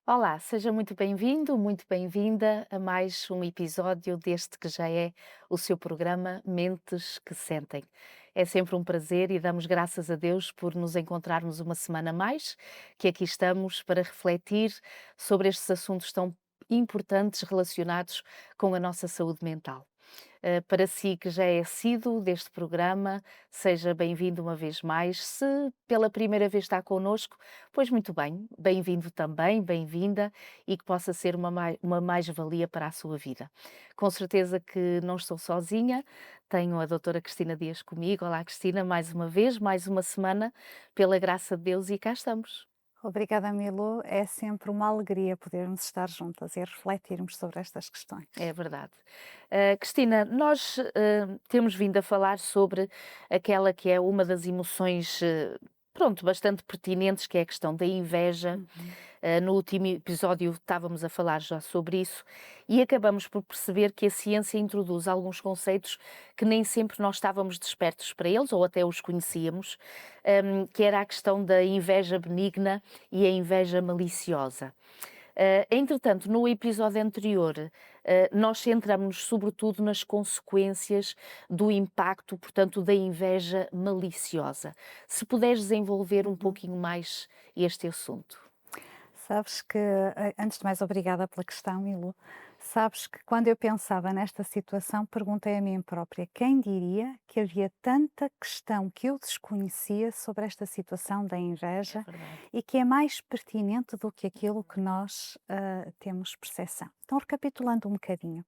Olá, seja muito bem-vindo, muito bem-vinda a mais um episódio deste que já é o seu programa Mentes que Sentem. É sempre um prazer e damos graças a Deus por nos encontrarmos uma semana a mais, que aqui estamos para refletir sobre estes assuntos tão importantes relacionados com a nossa saúde mental. Para si que já é assíduo deste programa, seja bem-vindo uma vez mais. Se pela primeira vez está connosco, pois muito bem, bem-vindo também, bem-vinda e que possa ser uma mais-valia para a sua vida. Com certeza que não estou sozinha, tenho a doutora Cristina Dias comigo. Olá, Cristina, mais uma vez, mais uma semana, pela graça de Deus, e cá estamos. Obrigada, Milu. É sempre uma alegria podermos estar juntas e refletirmos sobre estas É questões. verdade. Cristina, nós temos vindo a falar sobre aquela que é uma das emoções, pronto, bastante pertinentes, que é a questão da inveja. Uhum. No último episódio estávamos a falar já sobre isso e acabamos por perceber que a ciência introduz alguns conceitos que nem sempre nós estávamos despertos para eles ou até os conhecíamos, que era a questão da inveja benigna e a inveja maliciosa. Entretanto, no episódio anterior, nós centramos-nos sobretudo nas consequências do impacto, portanto, da inveja maliciosa. Se puderes desenvolver um Uhum. pouquinho mais este assunto. Sabes que, antes de mais, obrigada pela questão, Milu. Sabes que quando eu pensava nesta situação, perguntei a mim própria: quem diria que havia tanta questão que eu desconhecia sobre esta situação da É inveja verdade. e que é mais pertinente do que aquilo que nós temos percepção? Então, recapitulando um bocadinho.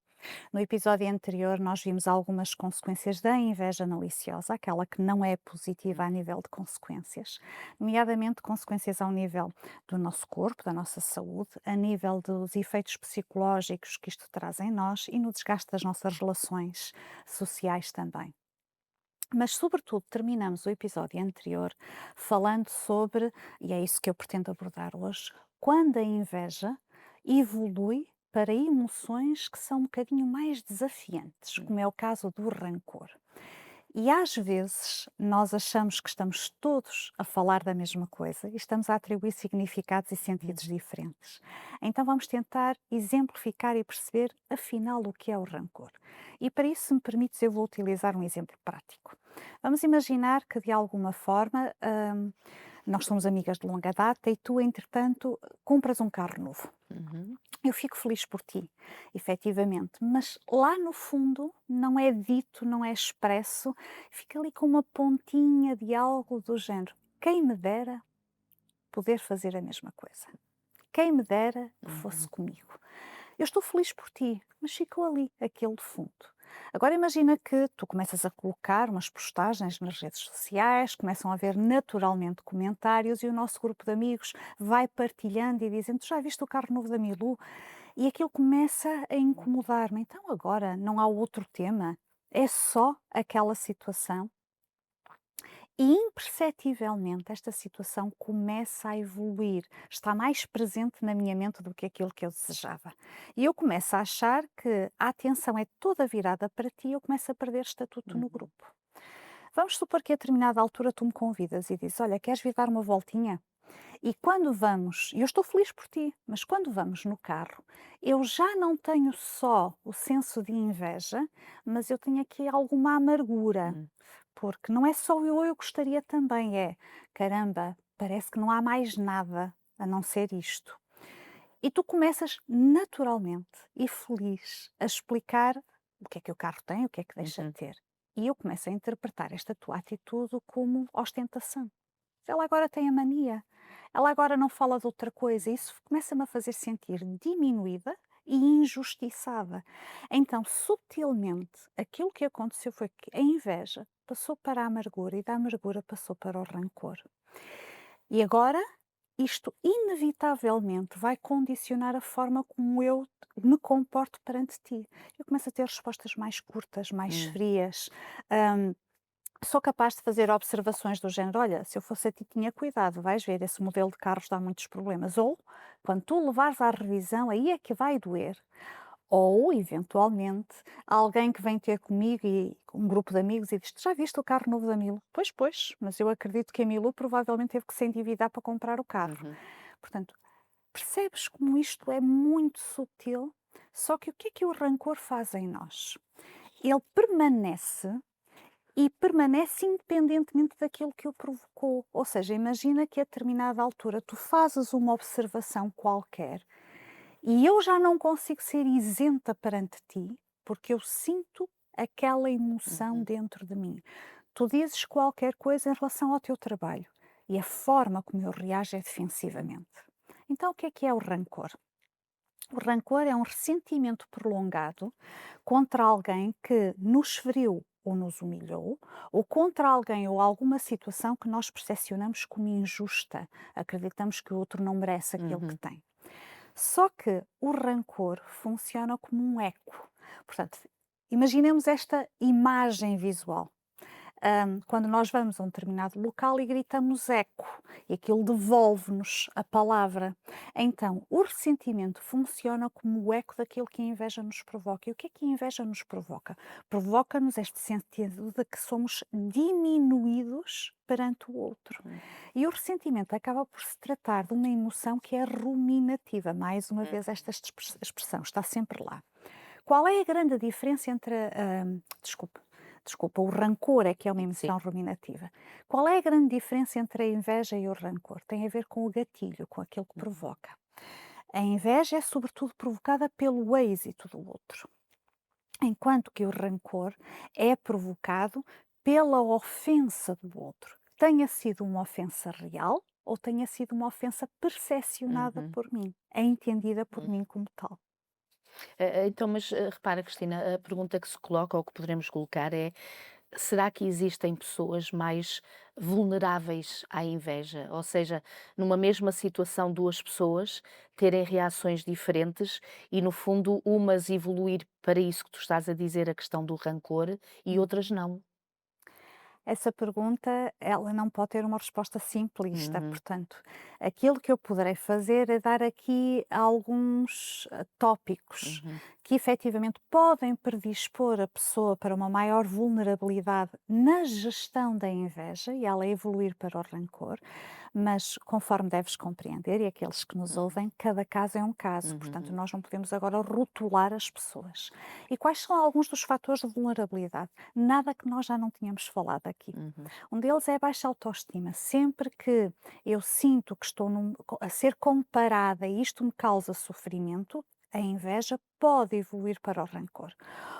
No episódio anterior, nós vimos algumas consequências da inveja maliciosa, aquela que não é positiva a nível de consequências, nomeadamente consequências ao nível do nosso corpo, da nossa saúde, a nível dos efeitos psicológicos que isto traz em nós e no desgaste das nossas relações sociais também. Mas, sobretudo, terminamos o episódio anterior falando sobre, e é isso que eu pretendo abordar hoje, quando a inveja evolui para emoções que são um bocadinho mais desafiantes, Hum, como é o caso do rancor. E às vezes nós achamos que estamos todos a falar da mesma coisa e estamos a atribuir significados e hum. sentidos diferentes. Então vamos tentar exemplificar e perceber afinal o que é o rancor. E para isso, se me permites, eu vou utilizar um exemplo prático. Vamos imaginar que de alguma forma nós somos amigas de longa data e tu, entretanto, compras um carro novo. Uhum. Eu fico feliz por ti, efetivamente, mas lá no fundo não é dito, não é expresso, fica ali com uma pontinha de algo do género. Quem me dera poder fazer a mesma coisa. Quem me dera que fosse Uhum. comigo. Eu estou feliz por ti, mas ficou ali aquele defunto. Agora imagina que tu começas a colocar umas postagens nas redes sociais, começam a haver naturalmente comentários e o nosso grupo de amigos vai partilhando e dizendo: "Tu já viste o carro novo da Milu?" E aquilo começa a incomodar-me. Então agora não há outro tema? É só aquela situação? E imperceptivelmente esta situação começa a evoluir, está mais presente na minha mente do que aquilo que eu desejava. E eu começo a achar que a atenção é toda virada para ti e eu começo a perder estatuto no Uhum. grupo. Vamos supor que a determinada altura tu me convidas e dizes: "Olha, queres vir dar uma voltinha?" E quando vamos, e eu estou feliz por ti, mas quando vamos no carro, eu já não tenho só o senso de inveja, mas eu tenho aqui alguma amargura, Hum. porque não é só eu gostaria também, é caramba, parece que não há mais nada a não ser isto. E tu começas naturalmente e feliz a explicar o que é que o carro tem, o que é que deixa de Uhum. ter. E eu começo a interpretar esta tua atitude como ostentação. Ela agora tem a mania, ela agora não fala de outra coisa. Isso começa-me a fazer sentir diminuída e injustiçada. Então, subtilmente, aquilo que aconteceu foi que a inveja passou para a amargura e da amargura passou para o rancor. E agora, isto inevitavelmente vai condicionar a forma como eu me comporto perante ti. Eu começo a ter respostas mais curtas, mais Hum. frias. Sou capaz de fazer observações do género: "Olha, se eu fosse a ti tinha cuidado, vais ver, esse modelo de carros dá muitos problemas", ou "Quando tu levares à revisão, aí é que vai doer", ou eventualmente alguém que vem ter comigo e um grupo de amigos e diz: "Tu já viste o carro novo da Milu?" "Pois, pois, mas eu acredito que a Milu provavelmente teve que se endividar para comprar o carro". Uhum. Portanto, Percebes como isto é muito sutil? Só que o que é que o rancor faz em nós? Ele permanece independentemente daquilo que o provocou. Ou seja, imagina que a determinada altura tu fazes uma observação qualquer e eu já não consigo ser isenta perante ti, porque eu sinto aquela emoção Uhum. dentro de mim. Tu dizes qualquer coisa em relação ao teu trabalho e a forma como eu reajo é defensivamente. Então, o que é o rancor? O rancor é um ressentimento prolongado contra alguém que nos feriu ou nos humilhou, ou contra alguém ou alguma situação que nós percepcionamos como injusta. Acreditamos que o outro não merece aquilo que Uhum. tem. Só que o rancor funciona como um eco. Portanto, imaginemos esta imagem visual. Quando nós vamos a um determinado local e gritamos eco, e aquilo devolve-nos a palavra. Então, o ressentimento funciona como o eco daquilo que a inveja nos provoca. E o que a inveja nos provoca? Provoca-nos este sentido de que somos diminuídos perante o outro. Hum. E o ressentimento acaba por se tratar de uma emoção que é ruminativa. Mais uma Hum. vez, esta expressão está sempre lá. Qual é a grande diferença entre desculpa, o rancor é que é uma Sim. emoção ruminativa. Qual é a grande diferença entre a inveja e o rancor? Tem a ver com o gatilho, com aquilo que Uhum. provoca. A inveja é sobretudo provocada pelo êxito do outro, enquanto que o rancor é provocado pela ofensa do outro. Tenha sido uma ofensa real ou tenha sido uma ofensa percepcionada Uhum. por mim, é entendida por Hum. mim como tal. Então, mas repara, Cristina, a pergunta que se coloca ou que poderemos colocar é: será que existem pessoas mais vulneráveis à inveja? Ou seja, numa mesma situação, duas pessoas terem reações diferentes e, no fundo, umas evoluir para isso que tu estás a dizer, a questão do rancor, e outras não. Essa pergunta, ela não pode ter uma resposta simplista, Uhum. portanto, aquilo que eu poderei fazer é dar aqui alguns tópicos Uhum. que efetivamente podem predispor a pessoa para uma maior vulnerabilidade na gestão da inveja e ela evoluir para o rancor, mas conforme deves compreender, e aqueles que nos Uhum. ouvem, cada caso é um caso, portanto, Uhum. nós não podemos agora rotular as pessoas. E quais são alguns dos fatores de vulnerabilidade? Nada que nós já não tínhamos falado aqui. Uhum. Um deles é a baixa autoestima. Sempre que eu sinto que estou a ser comparada e isto me causa sofrimento, a inveja pode evoluir para o rancor.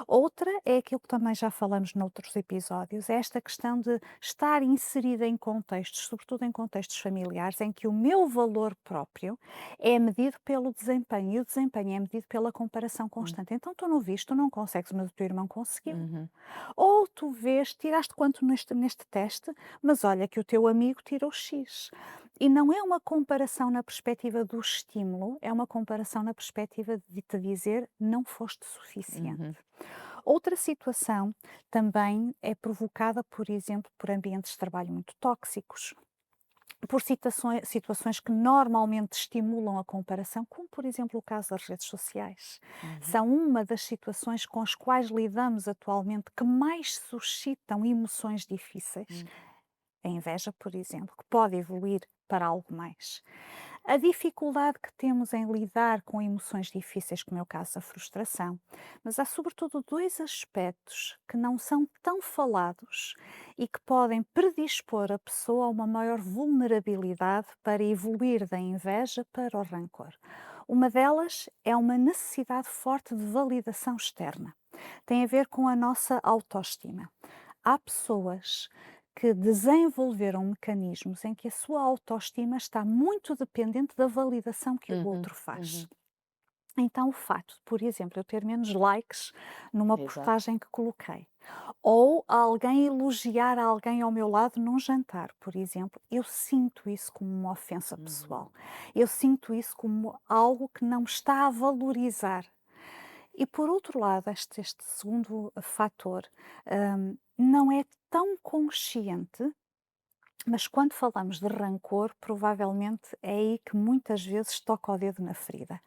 Outra é aquilo que também já falamos noutros episódios, é esta questão de estar inserida em contextos, sobretudo em contextos familiares, em que o meu valor próprio é medido pelo desempenho e o desempenho é medido pela comparação Uhum. constante. Então tu não viste, tu não consegues, mas o teu irmão conseguiu. Uhum. Ou tu vês, tiraste quanto neste teste, mas olha que o teu amigo tirou X. E não é uma comparação na perspectiva do estímulo, é uma comparação na perspectiva de te dizer não foste suficiente. Uhum. Outra situação também é provocada, por exemplo, por ambientes de trabalho muito tóxicos, por situações que normalmente estimulam a comparação, como por exemplo o caso das redes sociais. Uhum. São uma das situações com as quais lidamos atualmente que mais suscitam emoções difíceis. Uhum. A inveja, por exemplo, que pode evoluir para algo mais. A dificuldade que temos em lidar com emoções difíceis, como é o caso da frustração, mas há sobretudo dois aspectos que não são tão falados e que podem predispor a pessoa a uma maior vulnerabilidade para evoluir da inveja para o rancor. Uma delas é uma necessidade forte de validação externa. Tem a ver com a nossa autoestima. Há pessoas que desenvolveram mecanismos em que a sua autoestima está muito dependente da validação que o Uhum. outro faz. Uhum. Então, o facto de, por exemplo, eu ter menos likes numa Exato. postagem que coloquei, ou alguém elogiar alguém ao meu lado num jantar, por exemplo, eu sinto isso como uma ofensa Uhum. pessoal. Eu sinto isso como algo que não me está a valorizar. E por outro lado, este segundo fator, não é tão consciente, mas quando falamos de rancor, provavelmente é aí que muitas vezes toca o dedo na ferida.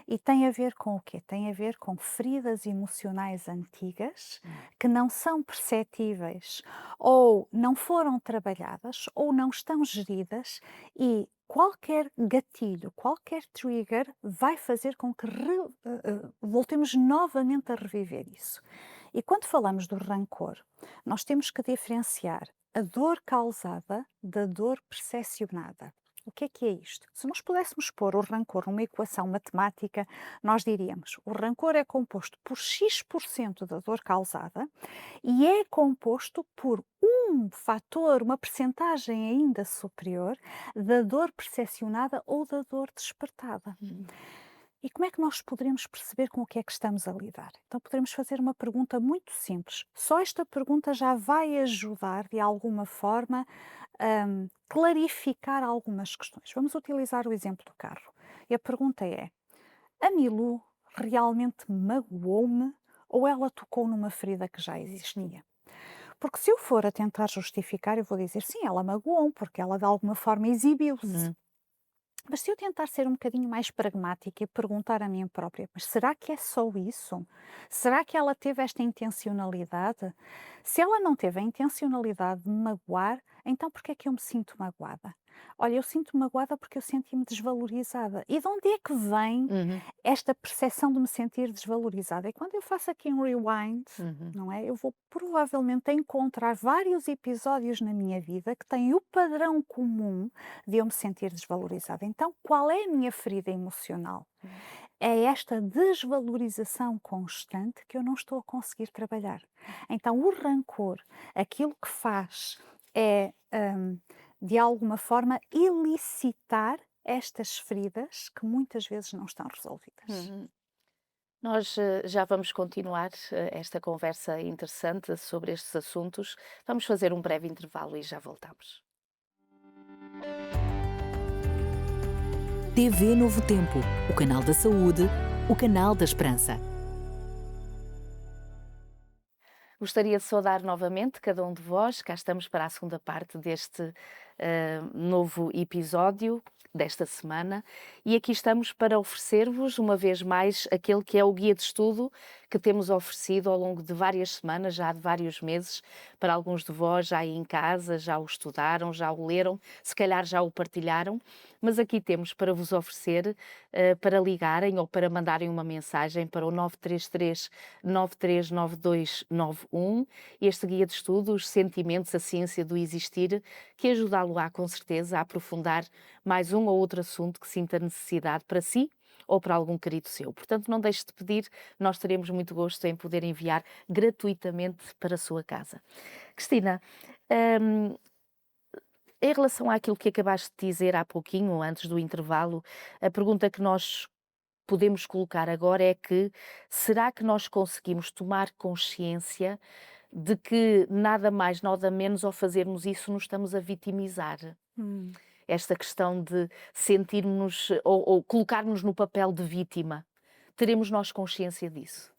E tem a ver com o quê? Tem a ver com feridas emocionais antigas que não são perceptíveis ou não foram trabalhadas ou não estão geridas e qualquer gatilho, qualquer trigger vai fazer com que voltemos novamente a reviver isso. E quando falamos do rancor, nós temos que diferenciar a dor causada da dor percepcionada. O que é isto? Se nós pudéssemos pôr o rancor numa equação matemática, nós diríamos: o rancor é composto por X% da dor causada e é composto por um fator, uma percentagem ainda superior da dor percepcionada ou da dor despertada. Hum. E como é que nós poderemos perceber com o que é que estamos a lidar? Então poderemos fazer uma pergunta muito simples. Só esta pergunta já vai ajudar, de alguma forma, clarificar algumas questões. Vamos utilizar o exemplo do carro. E a pergunta é: a Milu realmente magoou-me ou ela tocou numa ferida que já existia? Porque se eu for a tentar justificar, eu vou dizer sim, ela magoou-me, porque ela de alguma forma exibiu-se. Uhum. Mas se eu tentar ser um bocadinho mais pragmática e perguntar a mim própria: "Mas será que é só isso? Será que ela teve esta intencionalidade? Se ela não teve a intencionalidade de me magoar, então por que é que eu me sinto magoada?" Olha, eu sinto-me magoada porque eu senti-me desvalorizada. E de onde é que vem Uhum. esta percepção de me sentir desvalorizada? E quando eu faço aqui um rewind, Uhum. não é? Eu vou provavelmente encontrar vários episódios na minha vida que têm o padrão comum de eu me sentir desvalorizada. Então, qual é a minha ferida emocional? É esta desvalorização constante que eu não estou a conseguir trabalhar. Então, o rancor, aquilo que faz é, de alguma forma, elicitar estas feridas que muitas vezes não estão resolvidas. Uhum. Nós já vamos continuar esta conversa interessante sobre estes assuntos. Vamos fazer um breve intervalo e já voltamos. TV Novo Tempo, o canal da saúde, o canal da esperança. Gostaria de saudar novamente cada um de vós. Cá estamos para a segunda parte deste novo episódio desta semana e aqui estamos para oferecer-vos uma vez mais aquele que é o guia de estudo que temos oferecido ao longo de várias semanas, já de vários meses, para alguns de vós já aí em casa, já o estudaram, já o leram, se calhar já o partilharam, mas aqui temos para vos oferecer, para ligarem ou para mandarem uma mensagem para o 933 939291, este guia de estudo, os sentimentos, a ciência do existir, que ajudá-lo-á com certeza a aprofundar mais um ou outro assunto que sinta necessidade para si ou para algum querido seu. Portanto, não deixe de pedir, nós teremos muito gosto em poder enviar gratuitamente para a sua casa. Cristina, hum, em relação àquilo que acabaste de dizer há pouquinho, antes do intervalo, a pergunta que nós podemos colocar agora é que será que nós conseguimos tomar consciência de que nada mais, nada menos ao fazermos isso nos estamos a vitimizar? Hum. Esta questão de sentirmos ou colocarmos no papel de vítima. Teremos nós consciência disso?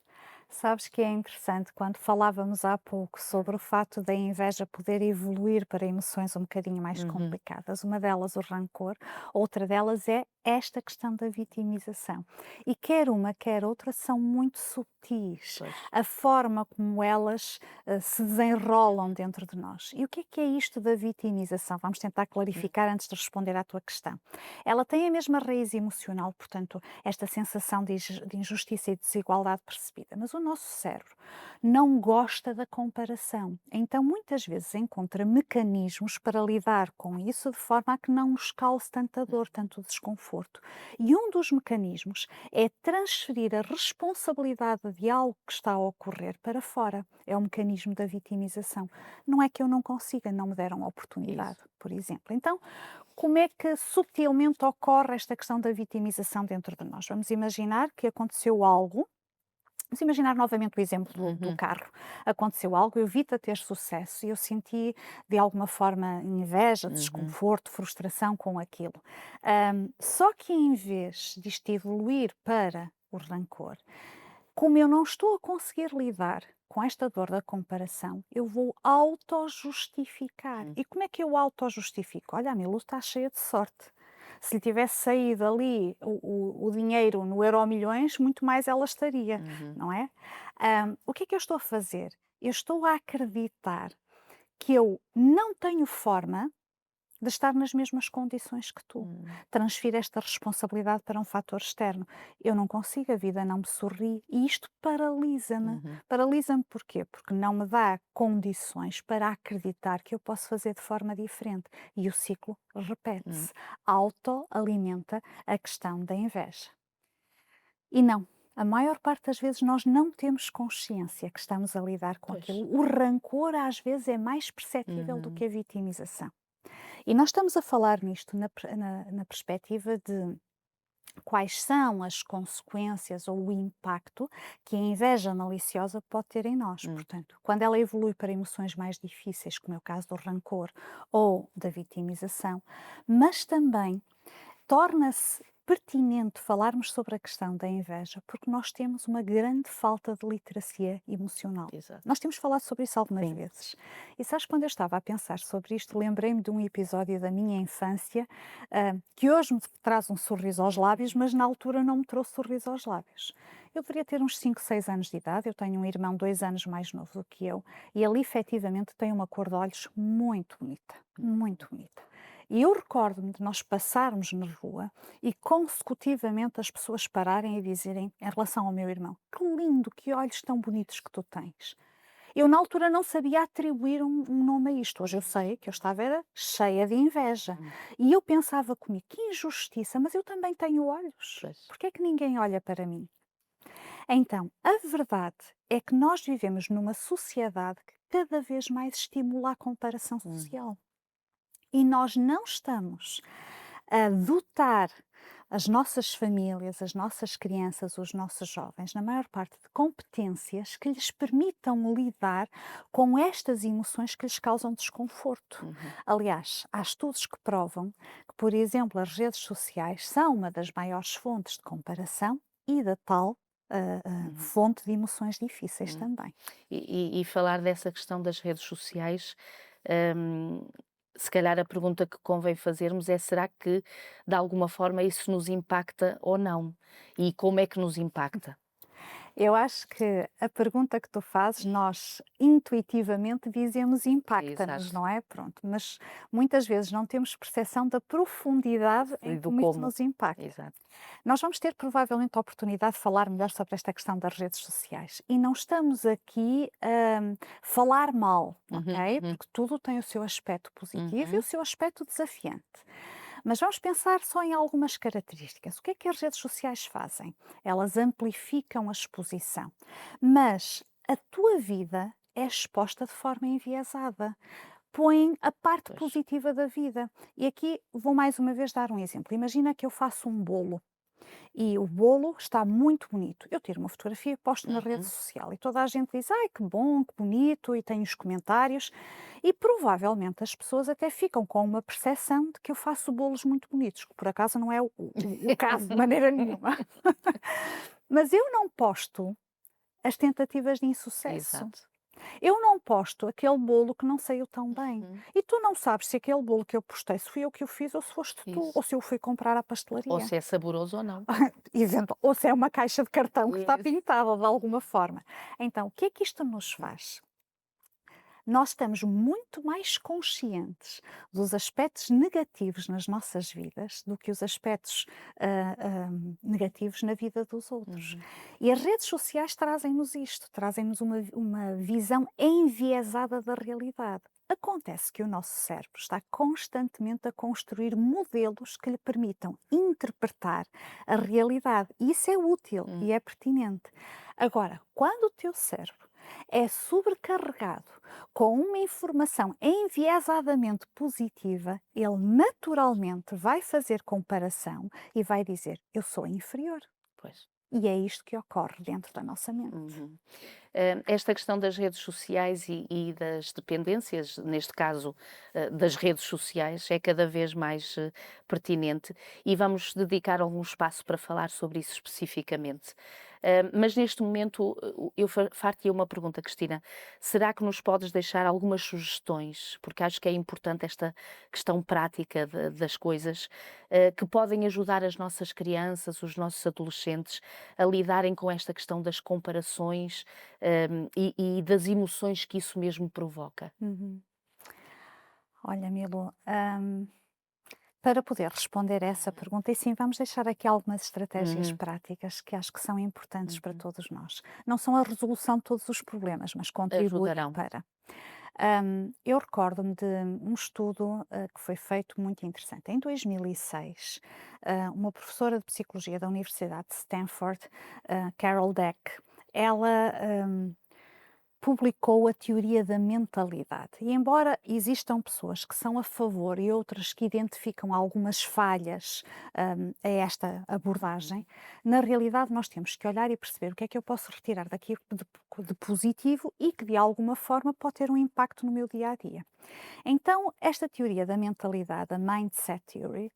Sabes que é interessante quando falávamos há pouco sobre o fato da inveja poder evoluir para emoções um bocadinho mais Uhum. complicadas. Uma delas, o rancor, outra delas é esta questão da vitimização. E quer uma, quer outra são muito sutis. Pois. A forma como elas se desenrolam dentro de nós. E o que é isto da vitimização? Vamos tentar clarificar antes de responder à tua questão. Ela tem a mesma raiz emocional, portanto, esta sensação de injustiça e desigualdade percebida. Mas o nosso cérebro não gosta da comparação. Então, muitas vezes encontra mecanismos para lidar com isso de forma a que não nos cause tanta dor, tanto desconforto. E um dos mecanismos é transferir a responsabilidade de algo que está a ocorrer para fora. É o mecanismo da vitimização. Não é que eu não consiga, não me deram oportunidade, Isso. por exemplo. Então, como é que sutilmente ocorre esta questão da vitimização dentro de nós? Vamos imaginar que aconteceu algo. Vamos imaginar novamente o exemplo do Uhum. carro. Aconteceu algo, eu vi-te a ter sucesso e eu senti de alguma forma inveja, Uhum. desconforto, frustração com aquilo. Só que em vez disto evoluir para o rancor, como eu não estou a conseguir lidar com esta dor da comparação, eu vou auto-justificar. Hum. E como é que eu auto-justifico? Olha, a Milu está cheia de sorte. Se lhe tivesse saído ali o dinheiro no Euromilhões, muito mais ela estaria, Uhum. não é? O que é que eu estou a fazer? Eu estou a acreditar que eu não tenho forma de estar nas mesmas condições que tu. Hum. Transfiro esta responsabilidade para um fator externo. Eu não consigo, a vida não me sorri e isto paralisa-me. Uhum. Paralisa-me porquê? Porque não me dá condições para acreditar que eu posso fazer de forma diferente. E o ciclo Hum. repete-se. Autoalimenta a questão da inveja. E não. A maior parte das vezes nós não temos consciência que estamos a lidar com Pois. aquilo. O rancor às vezes é mais perceptível do Uhum. que a vitimização. E nós estamos a falar nisto na perspectiva de quais são as consequências ou o impacto que a inveja maliciosa pode ter em nós. Hum. Portanto, quando ela evolui para emoções mais difíceis, como é o caso do rancor ou da vitimização, mas também torna-se pertinente falarmos sobre a questão da inveja, porque nós temos uma grande falta de literacia emocional. Exato. Nós temos falado sobre isso algumas Sim. vezes. E sabes, quando eu estava a pensar sobre isto, lembrei-me de um episódio da minha infância, que hoje me traz um sorriso aos lábios, mas na altura não me trouxe sorriso aos lábios. Eu deveria ter uns 5, 6 anos de idade, eu tenho um irmão 2 anos mais novo do que eu, e ele efetivamente tem uma cor de olhos muito bonita, muito bonita. E eu recordo-me de nós passarmos na rua e consecutivamente as pessoas pararem e dizerem em relação ao meu irmão: "Que lindo, que olhos tão bonitos que tu tens". Eu na altura não sabia atribuir um nome a isto. Hoje eu sei que eu estava era cheia de inveja. Hum. E eu pensava comigo: "Que injustiça, mas eu também tenho olhos. Pois. Porque é que ninguém olha para mim?". Então, a verdade é que nós vivemos numa sociedade que cada vez mais estimula a comparação Hum. social. E nós não estamos a dotar as nossas famílias, as nossas crianças, os nossos jovens, na maior parte, de competências que lhes permitam lidar com estas emoções que lhes causam desconforto. Uhum. Aliás, há estudos que provam que, por exemplo, as redes sociais são uma das maiores fontes de comparação e da tal Uhum. fonte de emoções difíceis Hum. também. E falar dessa questão das redes sociais, hum, se calhar a pergunta que convém fazermos é: será que de alguma forma isso nos impacta ou não? E como é que nos impacta? Eu acho que a pergunta que tu fazes, nós intuitivamente dizemos impacta-nos, Exato. não é? Pronto, mas muitas vezes não temos percepção da profundidade E em do como isso como. nos impacta. Exato. Nós vamos ter provavelmente a oportunidade de falar melhor sobre esta questão das redes sociais e não estamos aqui a falar mal, Uhum, ok? uhum, Porque tudo tem o seu aspecto positivo e o uhum. seu aspecto desafiante. Mas vamos pensar só em algumas características. O que é que as redes sociais fazem? Elas amplificam a exposição, mas a tua vida é exposta de forma enviesada. Põem a parte Pois. positiva da vida. E aqui vou mais uma vez dar um exemplo. Imagina que eu faço um bolo e o bolo está muito bonito. Eu tiro uma fotografia e posto na rede Uhum. social e toda a gente diz: "Ai, que bom, que bonito", e tem os comentários. E provavelmente as pessoas até ficam com uma percepção de que eu faço bolos muito bonitos, que por acaso não é o caso de maneira nenhuma. Mas eu não posto as tentativas de insucesso. Exato. Eu não posto aquele bolo que não saiu tão bem. Uhum. E tu não sabes se aquele bolo que eu postei, se fui eu que o fiz ou se foste tu, ou Isso. se eu fui comprar à Ou pastelaria. se é saboroso ou não. Ou se é uma caixa de cartão que está Isso. pintada de alguma forma. Então, o que é que isto nos faz? Nós estamos muito mais conscientes dos aspectos negativos nas nossas vidas do que os aspectos negativos na vida dos outros. Uhum. E as redes sociais trazem-nos isto, trazem-nos uma visão enviesada da realidade. Acontece que o nosso cérebro está constantemente a construir modelos que lhe permitam interpretar a realidade. E isso é útil Hum. e é pertinente. Agora, quando o teu cérebro é sobrecarregado com uma informação enviesadamente positiva, ele naturalmente vai fazer comparação e vai dizer: "Eu sou inferior". Pois. E é isto que ocorre dentro da nossa mente. Uhum. Esta questão das redes sociais e das dependências, neste caso, das redes sociais, é cada vez mais pertinente e vamos dedicar algum espaço para falar sobre isso especificamente. Mas neste momento eu far-te uma pergunta, Cristina. Será que nos podes deixar algumas sugestões? Porque acho que é importante esta questão prática das coisas, que podem ajudar as nossas crianças, os nossos adolescentes a lidarem com esta questão das comparações, e das emoções que isso mesmo provoca. Uhum. Olha, Milu, para poder responder a essa pergunta, e sim, vamos deixar aqui algumas estratégias Uhum, práticas que acho que são importantes para uhum. todos nós. Não são a resolução de todos os problemas, mas contribuem Ajudarão. para. Eu recordo-me de um estudo que foi feito muito interessante. Em 2006, uma professora de psicologia da Universidade de Stanford, Carol Dweck, ela publicou a teoria da mentalidade. E embora existam pessoas que são a favor e outras que identificam algumas falhas a esta abordagem, na realidade nós temos que olhar e perceber o que é que eu posso retirar daqui de positivo e que de alguma forma pode ter um impacto no meu dia a dia. Então, esta teoria da mentalidade, a Mindset Theory,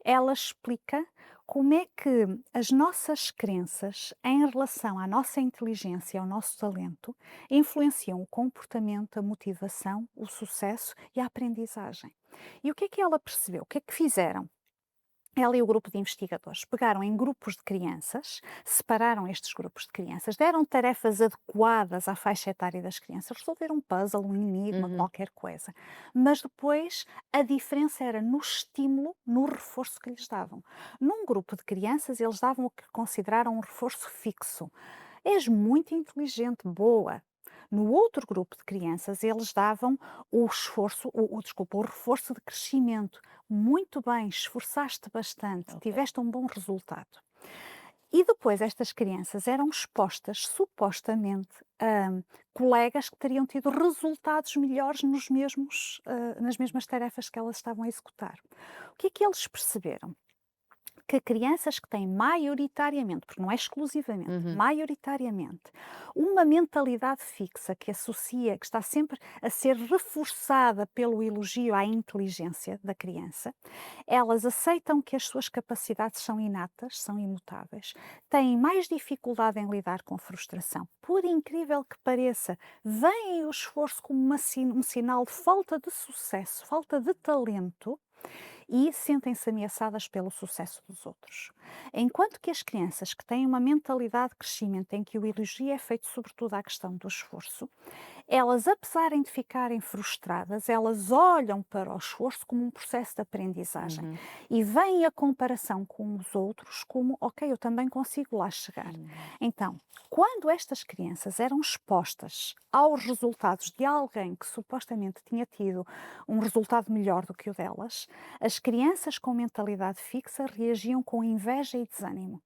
ela explica como é que as nossas crenças em relação à nossa inteligência, ao nosso talento, influenciam o comportamento, a motivação, o sucesso e a aprendizagem. E o que é que ela percebeu? O que é que fizeram? Ela e o grupo de investigadores pegaram em grupos de crianças, separaram estes grupos de crianças, deram tarefas adequadas à faixa etária das crianças, resolveram um puzzle, um enigma, Uhum, qualquer coisa. Mas depois a diferença era no estímulo, no reforço que lhes davam. Num grupo de crianças, eles davam o que consideraram um reforço fixo. És muito inteligente, boa. No outro grupo de crianças, eles davam o esforço, desculpa, o reforço de crescimento. Muito bem, esforçaste bastante, ok. tiveste um bom resultado. E depois estas crianças eram expostas, supostamente, a colegas que teriam tido resultados melhores nas mesmas tarefas que elas estavam a executar. O que é que eles perceberam? Que crianças que têm maioritariamente, porque não é exclusivamente, Uhum, maioritariamente, uma mentalidade fixa que associa, que está sempre a ser reforçada pelo elogio à inteligência da criança, elas aceitam que as suas capacidades são inatas, são imutáveis, têm mais dificuldade em lidar com frustração. Por incrível que pareça, veem o esforço como um sinal de falta de sucesso, falta de talento e sentem-se ameaçadas pelo sucesso dos outros. Enquanto que as crianças que têm uma mentalidade de crescimento em que o elogio é feito sobretudo à questão do esforço, elas, apesar de ficarem frustradas, elas olham para o esforço como um processo de aprendizagem uhum, e veem a comparação com os outros como, ok, eu também consigo lá chegar. uhum, Então, quando estas crianças eram expostas aos resultados de alguém que supostamente tinha tido um resultado melhor do que o delas, as crianças com mentalidade fixa reagiam com inveja e desânimo.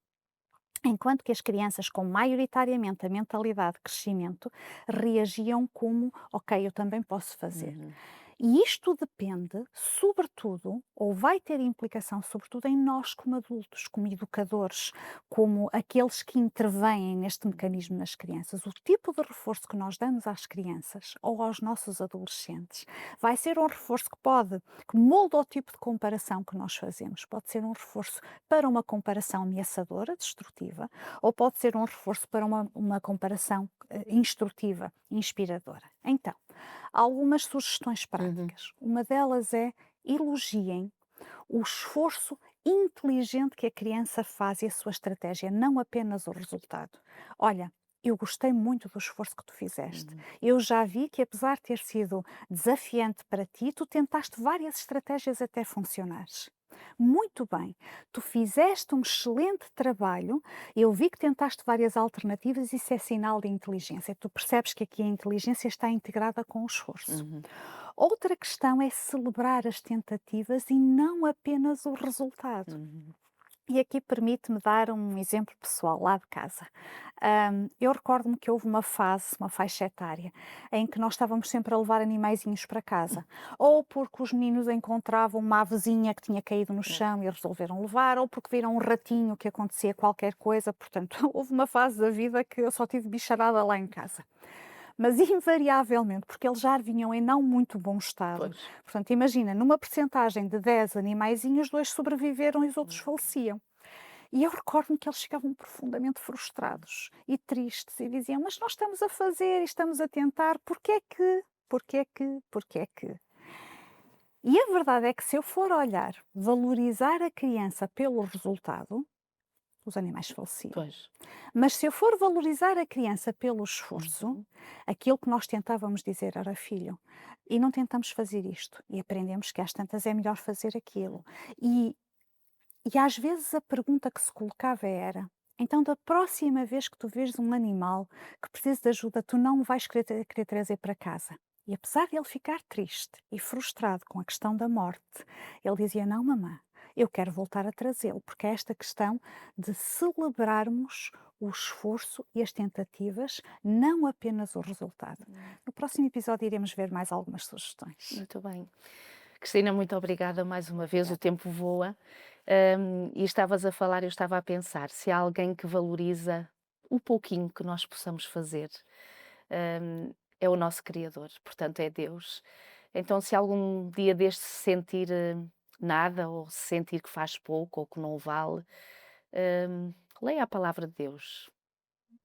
Enquanto que as crianças com maioritariamente a mentalidade de crescimento reagiam como, ok, eu também posso fazer. uhum. E isto depende, sobretudo, ou vai ter implicação, sobretudo, em nós como adultos, como educadores, como aqueles que intervêm neste mecanismo nas crianças. O tipo de reforço que nós damos às crianças ou aos nossos adolescentes vai ser um reforço que molda o tipo de comparação que nós fazemos. Pode ser um reforço para uma comparação ameaçadora, destrutiva, ou pode ser um reforço para uma comparação instrutiva, inspiradora. Então, algumas sugestões Uhum, práticas. Uma delas é elogiem o esforço inteligente que a criança faz e a sua estratégia, não apenas o resultado. Olha, eu gostei muito do esforço que tu fizeste. uhum, Eu já vi que, apesar de ter sido desafiante para ti, tu tentaste várias estratégias até funcionares. Muito bem, tu fizeste um excelente trabalho. Eu vi que tentaste várias alternativas, isso é sinal de inteligência. Tu percebes que aqui a inteligência está integrada com o esforço. uhum, Outra questão é celebrar as tentativas e não apenas o resultado. uhum. E aqui permite-me dar um exemplo pessoal lá de casa. Eu recordo-me que houve uma fase, uma faixa etária, em que nós estávamos sempre a levar animaizinhos para casa. Ou porque os meninos encontravam uma avezinha que tinha caído no chão e resolveram levar, ou porque viram um ratinho que acontecia qualquer coisa. Portanto, houve uma fase da vida que eu só tive bicharada lá em casa. Mas invariavelmente, porque eles já vinham em não muito bom estado. Pois. Portanto, imagina, numa percentagem de 10 animaizinhos, 2 sobreviveram e os outros Hum. faleciam. E eu recordo-me que eles ficavam profundamente frustrados e tristes e diziam: "Mas nós estamos a fazer e estamos a tentar, porque é que, porque é que, porque é que?" E a verdade é que, se eu for olhar, valorizar a criança pelo resultado, os animais faleciam. Pois. Mas se eu for valorizar a criança pelo esforço, Uhum. aquilo que nós tentávamos dizer era: "Filho, e não tentamos fazer isto", e aprendemos que às tantas é melhor fazer aquilo. E e às vezes a pergunta que se colocava era: "Então, da próxima vez que tu vês um animal que precisa de ajuda, tu não o vais querer trazer para casa?" E apesar de ele ficar triste e frustrado com a questão da morte, ele dizia: "Não, mamã, eu quero voltar a trazê-lo", porque é esta questão de celebrarmos o esforço e as tentativas, não apenas o resultado. No próximo episódio iremos ver mais algumas sugestões. Muito bem. Cristina, muito obrigada mais uma vez, o Obrigada. tempo voa. E estavas a falar, eu estava a pensar, se há alguém que valoriza o pouquinho que nós possamos fazer, é o nosso Criador, portanto é Deus. Então, se algum dia deste se sentir nada, ou se sentir que faz pouco, ou que não vale, leia a palavra de Deus.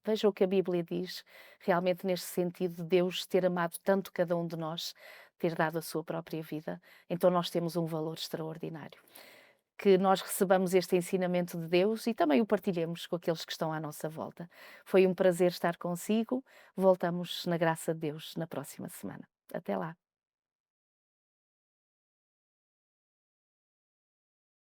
Veja o que a Bíblia diz, realmente neste sentido de Deus ter amado tanto cada um de nós, ter dado a sua própria vida, então nós temos um valor extraordinário. Que nós recebamos este ensinamento de Deus e também o partilhemos com aqueles que estão à nossa volta. Foi um prazer estar consigo. Voltamos na graça de Deus na próxima semana. Até lá.